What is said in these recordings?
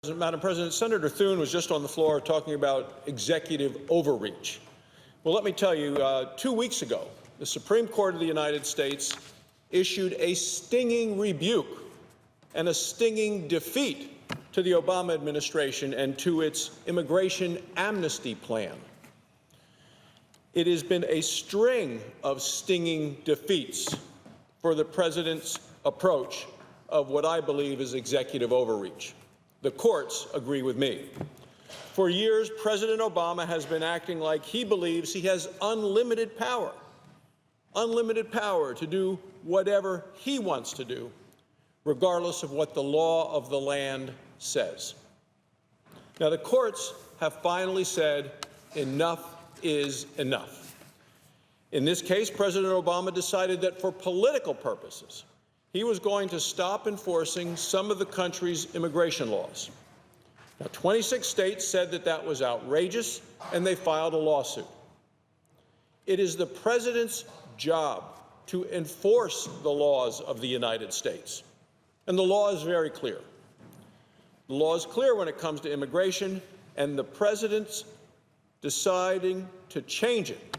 Madam President, Senator Thune was just on the floor talking about executive overreach. Well, let me tell you, 2 weeks ago, the Supreme Court of the United States issued a stinging rebuke and a stinging defeat to the Obama administration and to its immigration amnesty plan. It has been a string of stinging defeats for the president's approach of what I believe is executive overreach. The courts agree with me. For years, President Obama has been acting like he believes he has unlimited power to do whatever he wants to do, regardless of what the law of the land says. Now, the courts have finally said enough is enough. In this case, President Obama decided that for political purposes, he was going to stop enforcing some of the country's immigration laws. Now, 26 states said that that was outrageous, and they filed a lawsuit. It is the president's job to enforce the laws of the United States. And the law is very clear. The law is clear when it comes to immigration, and the president's deciding to change it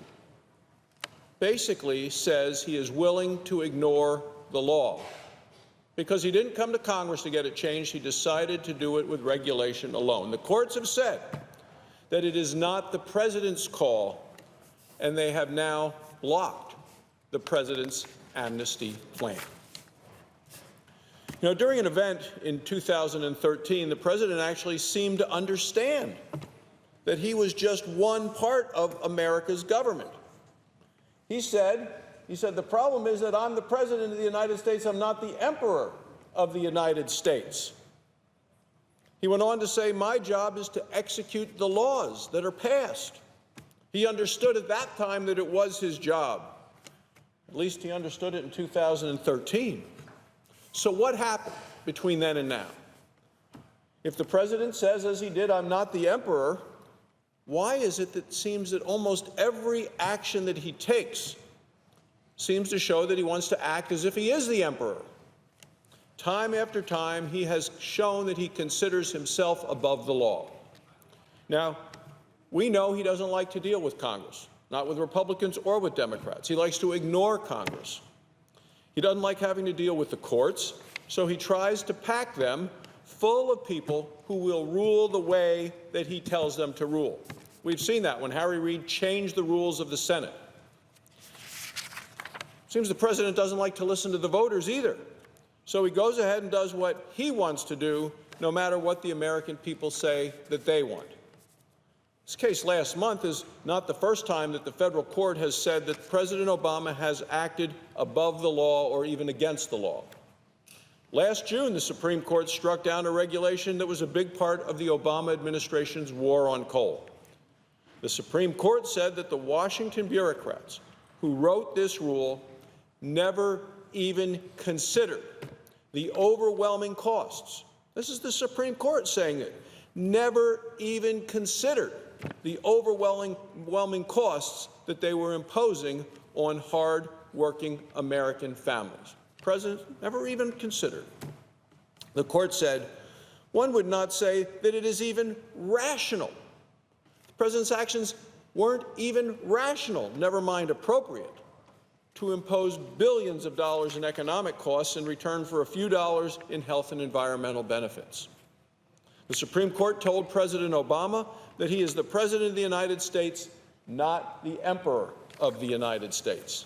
basically says he is willing to ignore the law. Because he didn't come to Congress to get it changed, he decided to do it with regulation alone. The courts have said that it is not the president's call, and they have now blocked the president's amnesty plan. You know, during an event in 2013, the president actually seemed to understand that he was just one part of America's government. He said, the problem is that I'm the president of the United States, I'm not the emperor of the United States. He went on to say, my job is to execute the laws that are passed. He understood at that time that it was his job. At least he understood it in 2013. So what happened between then and now? If the president says, as he did, I'm not the emperor, why is it that it seems that almost every action that he takes seems to show that he wants to act as if he is the emperor? Time after time, he has shown that he considers himself above the law. Now, we know he doesn't like to deal with Congress, not with Republicans or with Democrats. He likes to ignore Congress. He doesn't like having to deal with the courts, so he tries to pack them full of people who will rule the way that he tells them to rule. We've seen that when Harry Reid changed the rules of the Senate. Seems the president doesn't like to listen to the voters either. So he goes ahead and does what he wants to do, no matter what the American people say that they want. This case last month is not the first time that the federal court has said that President Obama has acted above the law or even against the law. Last June, the Supreme Court struck down a regulation that was a big part of the Obama administration's war on coal. The Supreme Court said that the Washington bureaucrats who wrote this rule never even considered the overwhelming costs. This is the Supreme Court saying it. Never even considered the overwhelming costs that they were imposing on hard-working American families. The president never even considered. The court said, one would not say that it is even rational. The president's actions weren't even rational, never mind appropriate, to impose billions of dollars in economic costs in return for a few dollars in health and environmental benefits. The Supreme Court told President Obama that he is the president of the United States, not the emperor of the United States.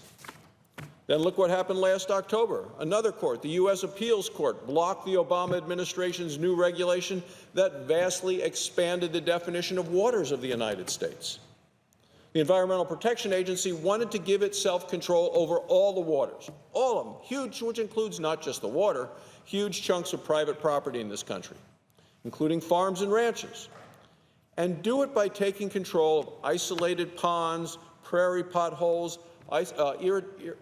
Then look what happened last October. Another court, the U.S. Appeals Court, blocked the Obama administration's new regulation that vastly expanded the definition of waters of the United States. The Environmental Protection Agency wanted to give itself control over all the waters, all of them, huge, which includes not just the water, huge chunks of private property in this country, including farms and ranches, and do it by taking control of isolated ponds, prairie potholes,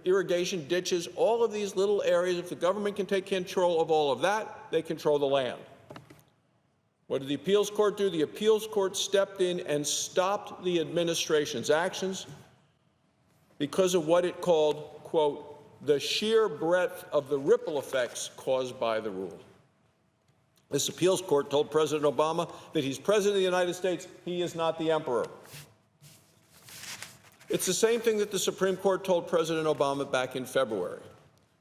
irrigation ditches, all of these little areas. If the government can take control of all of that, they control the land. What did the appeals court do? The appeals court stepped in and stopped the administration's actions because of what it called, quote, the sheer breadth of the ripple effects caused by the rule. This appeals court told President Obama that he's president of the United States, he is not the emperor. It's the same thing that the Supreme Court told President Obama back in February.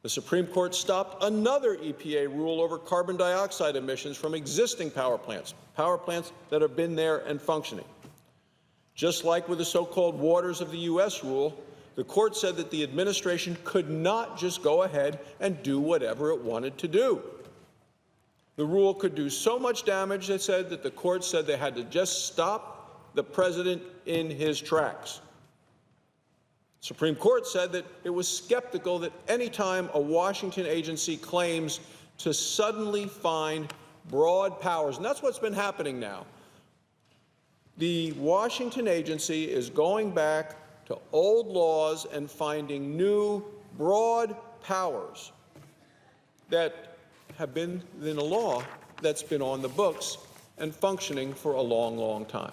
The Supreme Court stopped another EPA rule over carbon dioxide emissions from existing power plants that have been there and functioning. Just like with the so-called Waters of the U.S. rule, the court said that the administration could not just go ahead and do whatever it wanted to do. The rule could do so much damage, they said, that the court said they had to just stop the president in his tracks. The Supreme Court said that it was skeptical that any time a Washington agency claims to suddenly find broad powers, and that's what's been happening now. The Washington agency is going back to old laws and finding new, broad powers that have been in a law that's been on the books and functioning for a long, long time.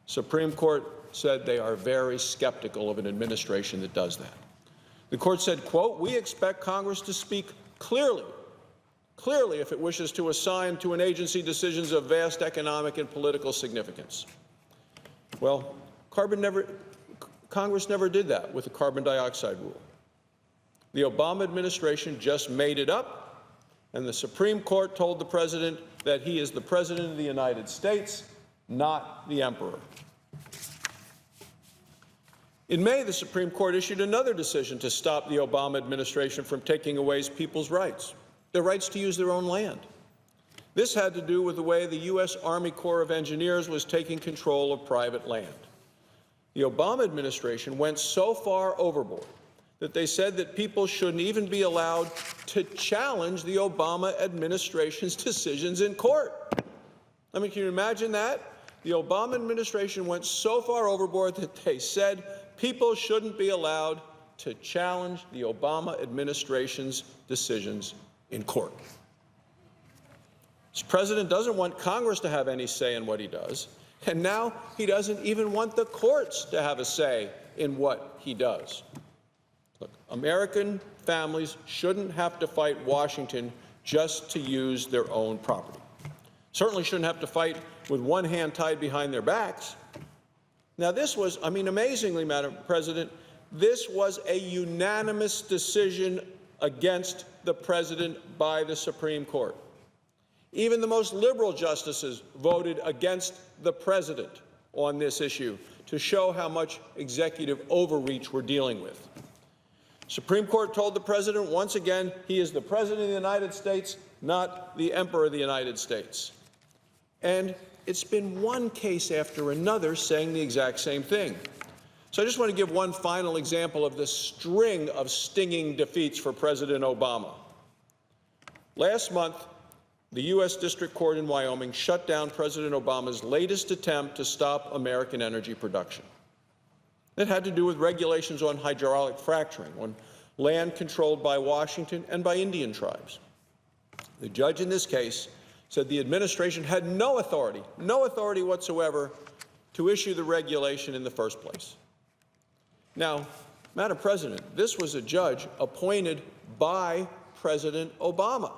Supreme Court said they are very skeptical of an administration that does that. The court said, quote, "We expect Congress to speak clearly if it wishes to assign to an agency decisions of vast economic and political significance." Well, Congress never did that with the carbon dioxide rule. The Obama administration just made it up, and the Supreme Court told the president that he is the president of the United States, not the emperor. In May, the Supreme Court issued another decision to stop the Obama administration from taking away people's rights, their rights to use their own land. This had to do with the way the U.S. Army Corps of Engineers was taking control of private land. The Obama administration went so far overboard that they said that people shouldn't even be allowed to challenge the Obama administration's decisions in court. I mean, can you imagine that? The Obama administration went so far overboard that they said people shouldn't be allowed to challenge the Obama administration's decisions in court. This president doesn't want Congress to have any say in what he does, and now he doesn't even want the courts to have a say in what he does. Look, American families shouldn't have to fight Washington just to use their own property. Certainly shouldn't have to fight with one hand tied behind their backs. Now, this was, amazingly, Madam President, this was a unanimous decision against the president by the Supreme Court. Even the most liberal justices voted against the president on this issue to show how much executive overreach we're dealing with. Supreme Court told the president once again he is the president of the United States, not the emperor of the United States. And it's been one case after another saying the exact same thing. So I just want to give one final example of the string of stinging defeats for President Obama. Last month, the U.S. District Court in Wyoming shut down President Obama's latest attempt to stop American energy production. It had to do with regulations on hydraulic fracturing, on land controlled by Washington and by Indian tribes. The judge in this case said the administration had no authority whatsoever to issue the regulation in the first place. Now, Madam President, this was a judge appointed by President Obama.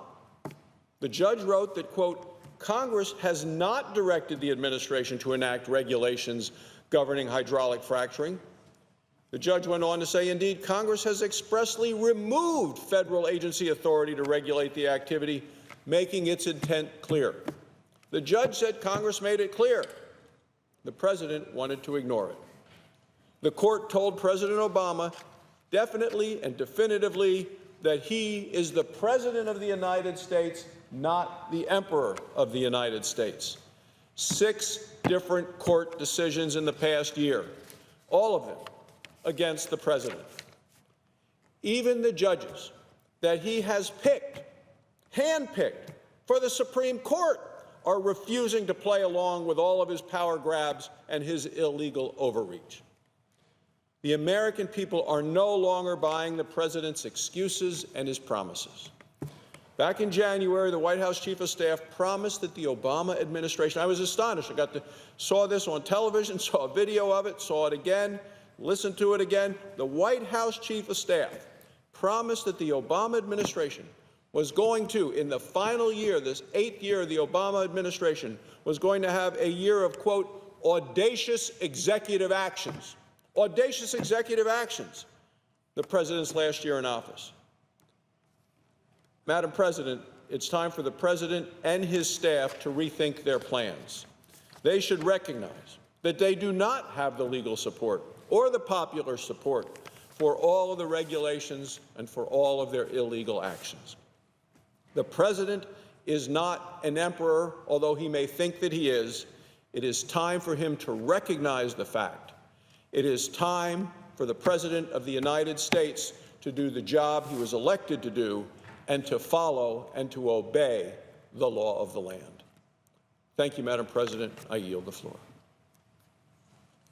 The judge wrote that, quote, "Congress has not directed the administration to enact regulations governing hydraulic fracturing." The judge went on to say, indeed, Congress has expressly removed federal agency authority to regulate the activity, making its intent clear. The judge said Congress made it clear. The president wanted to ignore it. The court told President Obama definitely and definitively that he is the president of the United States, not the emperor of the United States. 6 different court decisions in the past year, all of them against the president. Even the judges that he has picked, handpicked for the Supreme Court, are refusing to play along with all of his power grabs and his illegal overreach. The American people are no longer buying the president's excuses and his promises. Back in January, the White House Chief of Staff promised that the Obama administration, I was astonished. Saw this on television, saw a video of it, saw it again, listened to it again. The White House Chief of Staff promised that the Obama administration was going to, in the final year, this 8th year of the Obama administration, was going to have a year of, quote, audacious executive actions. Audacious executive actions. The president's last year in office. Madam President, it's time for the president and his staff to rethink their plans. They should recognize that they do not have the legal support or the popular support for all of the regulations and for all of their illegal actions. The president is not an emperor, although he may think that he is. It is time for him to recognize the fact. It is time for the President of the United States to do the job he was elected to do and to follow and to obey the law of the land. Thank you, Madam President. I yield the floor.